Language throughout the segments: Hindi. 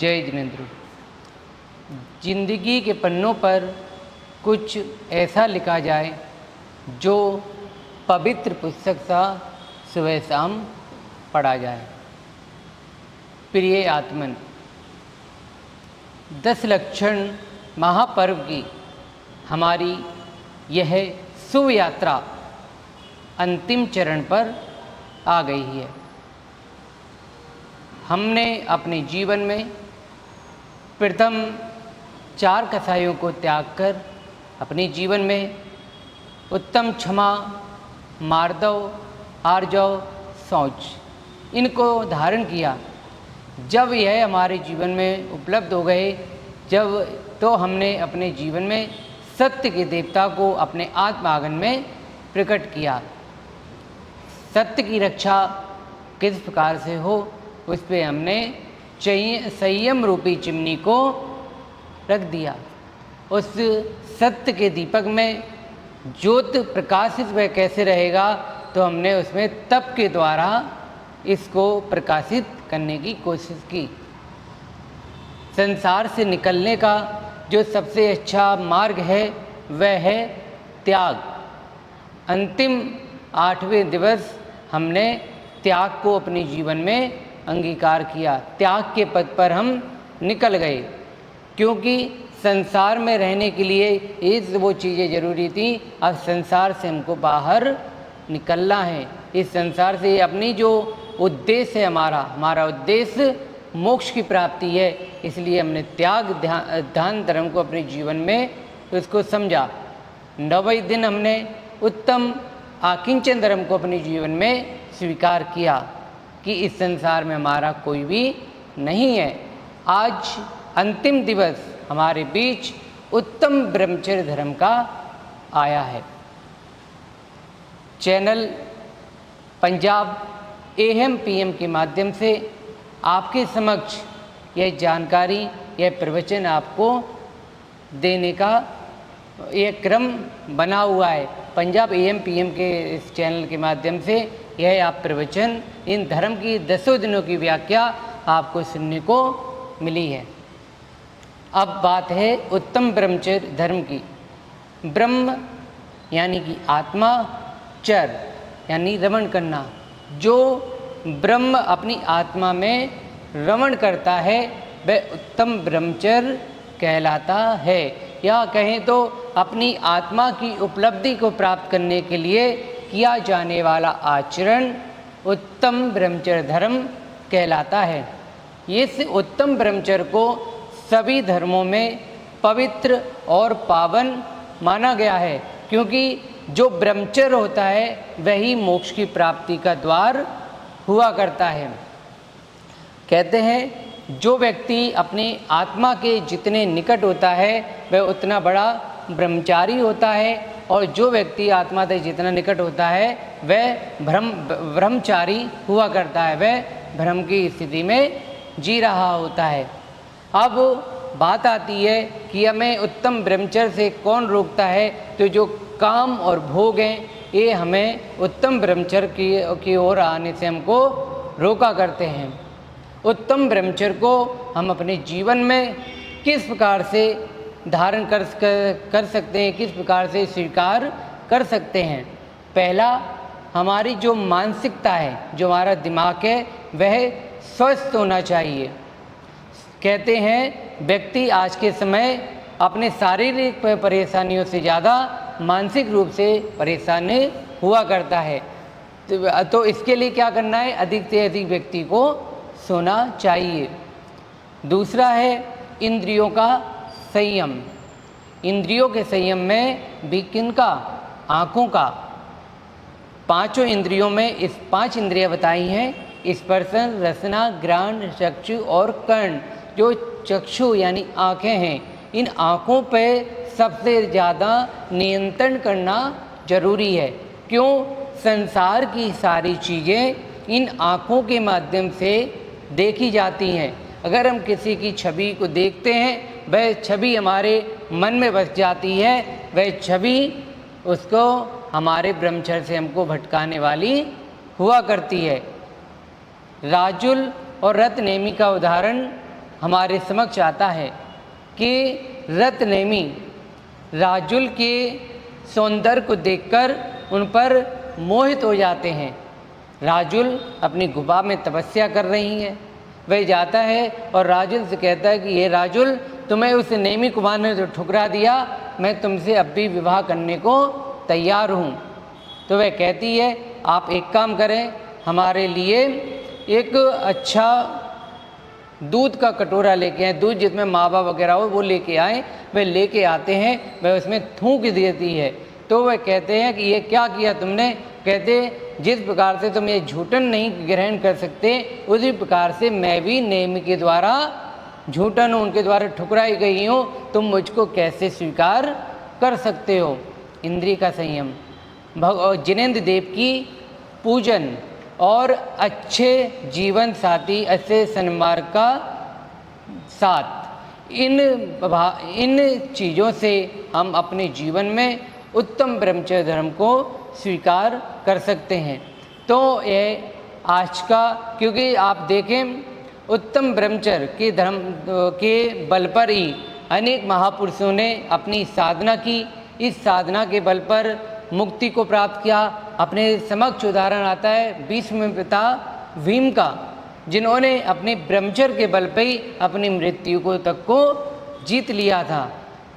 जय जिनेंद्र। जिंदगी के पन्नों पर कुछ ऐसा लिखा जाए जो पवित्र पुस्तक सा सुबह शाम पढ़ा जाए। प्रिय आत्मन, 10 लक्षण महापर्व की हमारी यह शुभ यात्रा अंतिम चरण पर आ गई है। हमने अपने जीवन में प्रथम 4 कसायों को त्याग कर अपने जीवन में उत्तम क्षमा, मार्दव, आर्जव, शौच इनको धारण किया। जब यह हमारे जीवन में उपलब्ध हो गए, तो हमने अपने जीवन में सत्य के देवता को अपने आत्मांगन में प्रकट किया। सत्य की रक्षा किस प्रकार से हो, उस पर हमने संयम रूपी चिमनी को रख दिया। उस सत्य के दीपक में ज्योत प्रकाशित वह कैसे रहेगा, तो हमने उसमें तप के द्वारा इसको प्रकाशित करने की कोशिश की। संसार से निकलने का जो सबसे अच्छा मार्ग है वह है त्याग। अंतिम 8वें दिवस हमने त्याग को अपने जीवन में अंगीकार किया। त्याग के पथ पर हम निकल गए, क्योंकि संसार में रहने के लिए ये वो चीज़ें ज़रूरी थी। अब संसार से हमको बाहर निकलना है। इस संसार से अपनी जो उद्देश्य है, हमारा उद्देश्य मोक्ष की प्राप्ति है। इसलिए हमने त्याग ध्यान धर्म को अपने जीवन में उसको समझा। 9वें दिन हमने उत्तम आकिंचन धर्म को अपने जीवन में स्वीकार किया कि इस संसार में हमारा कोई भी नहीं है। आज अंतिम दिवस हमारे बीच उत्तम ब्रह्मचर्य धर्म का आया है। चैनल पंजाब AM PM के माध्यम से आपके समक्ष यह जानकारी, यह प्रवचन आपको देने का यह क्रम बना हुआ है। पंजाब AM PM के इस चैनल के माध्यम से यह आप प्रवचन, इन धर्म की 10 दिनों की व्याख्या आपको सुनने को मिली है। अब बात है उत्तम ब्रह्मचर्य धर्म की। ब्रह्म यानी कि आत्मा, चर यानी रमण करना। जो ब्रह्म अपनी आत्मा में रमण करता है वह उत्तम ब्रह्मचर्य कहलाता है। या कहें तो अपनी आत्मा की उपलब्धि को प्राप्त करने के लिए किया जाने वाला आचरण उत्तम ब्रह्मचर्य धर्म कहलाता है। इस उत्तम ब्रह्मचर्य को सभी धर्मों में पवित्र और पावन माना गया है, क्योंकि जो ब्रह्मचर्य होता है वही मोक्ष की प्राप्ति का द्वार हुआ करता है। कहते हैं जो व्यक्ति अपने आत्मा के जितने निकट होता है वह उतना बड़ा ब्रह्मचारी होता है, और जो व्यक्ति आत्मा से जितना निकट होता है वह ब्रह्मचारी हुआ करता है, वह भ्रम की स्थिति में जी रहा होता है। अब बात आती है कि हमें उत्तम ब्रह्मचर्य से कौन रोकता है, तो जो काम और भोग हैं ये हमें उत्तम ब्रह्मचर्य की ओर आने से हमको रोका करते हैं। उत्तम ब्रह्मचर्य को हम अपने जीवन में किस प्रकार से धारण कर सकते हैं, किस प्रकार से स्वीकार कर सकते हैं। पहला, हमारी जो मानसिकता है, जो हमारा दिमाग है, वह स्वस्थ होना चाहिए। कहते हैं व्यक्ति आज के समय अपने शारीरिक परेशानियों से ज़्यादा मानसिक रूप से परेशान हुआ करता है। तो इसके लिए क्या करना है, अधिक से अधिक व्यक्ति को सोना चाहिए। दूसरा है इंद्रियों का संयम। इंद्रियों के संयम में भी किनका, आँखों का। 5 इंद्रियों में इस 5 इंद्रियां बताई हैं, स्पर्शन, रसना, घ्राण, चक्षु और कर्ण। जो चक्षु यानी आँखें हैं, इन आँखों पे सबसे ज़्यादा नियंत्रण करना जरूरी है। क्यों? संसार की सारी चीज़ें इन आँखों के माध्यम से देखी जाती हैं। अगर हम किसी की छवि को देखते हैं, वह छवि हमारे मन में बस जाती है, वह छवि उसको हमारे ब्रह्मचर्य से हमको भटकाने वाली हुआ करती है। राजुल और रत्नेमी का उदाहरण हमारे समक्ष आता है कि रत्नेमी राजुल के सौंदर्य को देखकर उन पर मोहित हो जाते हैं। राजुल अपनी गुफा में तपस्या कर रही है, वह जाता है और राजुल से कहता है कि ये राजुल, तुम्हें उस नेमी कुमार ने जो ठुकरा दिया, मैं तुमसे अब भी विवाह करने को तैयार हूँ। तो वह कहती है आप एक काम करें, हमारे लिए एक अच्छा दूध का कटोरा लेके आए, दूध जिसमें मावा वगैरह हो वो लेके आए। वे लेके आते हैं, वह उसमें थूक देती है। तो वह कहते हैं कि ये क्या किया तुमने? कहते जिस प्रकार से तुम ये झूठन नहीं ग्रहण कर सकते, उसी प्रकार से मैं भी नेमी के द्वारा झूठन उनके द्वारा ठुकराई गई हूँ, तुम मुझको कैसे स्वीकार कर सकते हो? इंद्रिय का संयम, जिनेंद्र देव की पूजन और अच्छे जीवन साथी, अच्छे सन्मार्ग का साथ, इन चीज़ों से हम अपने जीवन में उत्तम ब्रह्मचर्य धर्म को स्वीकार कर सकते हैं। तो ये आज का, क्योंकि आप देखें उत्तम ब्रह्मचर्य के धर्म के बल पर ही अनेक महापुरुषों ने अपनी साधना की। इस साधना के बल पर मुक्ति को प्राप्त किया। अपने समक्ष उदाहरण आता है भीष्म पिता भीम का, जिन्होंने अपने ब्रह्मचर्य के बल पर ही अपनी मृत्यु को तक को जीत लिया था।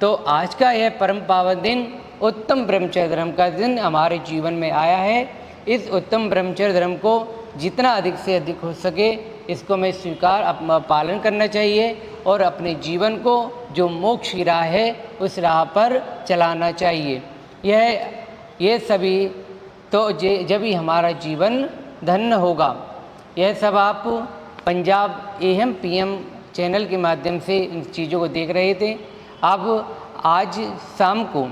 तो आज का यह परम पावन दिन उत्तम ब्रह्मचर्य धर्म का दिन हमारे जीवन में आया है। इस उत्तम ब्रह्मचर्य धर्म को जितना अधिक से अधिक हो सके इसको मैं स्वीकार पालन करना चाहिए और अपने जीवन को जो मोक्ष की राह है उस राह पर चलाना चाहिए। यह सभी तो जब ही हमारा जीवन धन्य होगा। यह सब आप पंजाब AM PM चैनल के माध्यम से इन चीज़ों को देख रहे थे। अब आज शाम को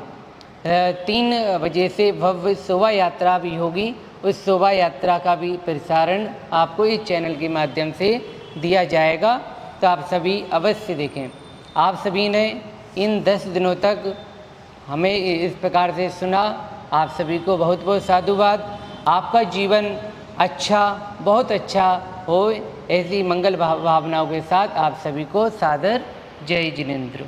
3 बजे से भव्य शोभा यात्रा भी होगी। उस शोभा यात्रा का भी प्रसारण आपको इस चैनल के माध्यम से दिया जाएगा, तो आप सभी अवश्य देखें। आप सभी ने इन 10 दिनों तक हमें इस प्रकार से सुना, आप सभी को बहुत बहुत साधुवाद। आपका जीवन अच्छा, बहुत अच्छा हो, ऐसी मंगल भावनाओं के साथ आप सभी को सादर जय जिनेंद्र।